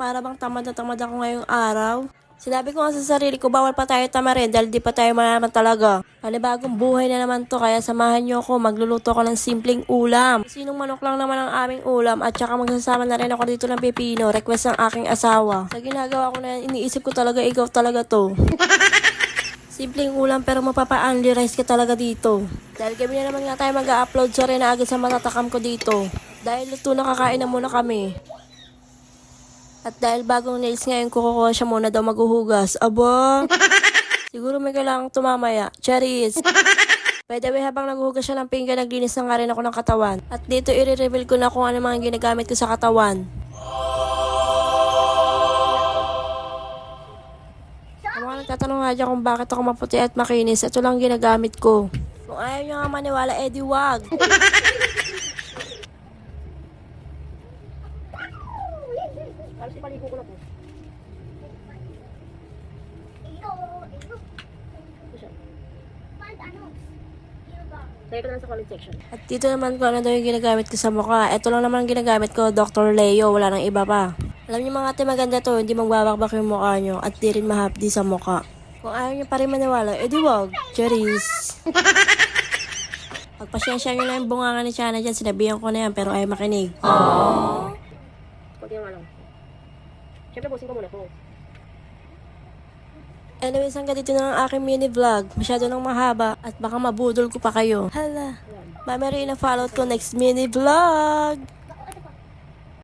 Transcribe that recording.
para bang tamad na tamad ako ngayong araw. Sinabi ko nga sa sarili ko, bawal pa tayo tamarin dahil di pa tayo malaman talaga. Panibagong buhay na naman to, kaya samahan nyo ako. Magluluto ako ng simpleng ulam. Sinong manok lang naman ang aming ulam at saka magsasama na rin ako dito ng pipino. Request ng aking asawa. Sa ginagawa ko na yan, iniisip ko talaga ikaw talaga to. Simpleng ulam pero mapapa-only rice ka talaga dito. Dahil gabi na naman nga tayo mag-upload, sorry na agad sa matatakam ko dito. Dahil luto na kakain na muna kami. At dahil bagong nails ngayon, kukuha siya muna daw maghuhugas. Aba! Siguro may kailangang tumamaya. Charis! By the way, habang naghuhugas siya ng pinggan, naglinis na nga rin ako ng katawan. At dito i-reveal ko na kung ano mga ginagamit ko sa katawan. Ang mga nagtatanong nga dyan kung bakit ako maputi at makinis, ito lang ginagamit ko. Kung ayaw nyo nga maniwala, edi wag! Alas ipaligo ko na po. Lagay ko na sa comment section. At dito naman ko ano daw yung ginagamit ko sa mukha. Ito lang naman ang ginagamit ko, Dr. Leo. Wala nang iba pa. Alam niyo mga ate, maganda to. Hindi magbabakbak yung mukha nyo at di rin mahapdi sa mukha. Kung ayaw nyo pa rin maniwala, edi wag. Charis. Pagpasyensya nyo na yung bunganga ni Chana dyan. Sinabihan ko na yan pero ayaw makinig. Aww. Kunti nga lang. Siyempre, busin ko muna po. Anyways, hanggang dito na ang aking mini vlog. Masyado nang mahaba at baka mabudol ko pa kayo. Hala. Mamari na follow ko next mini vlog.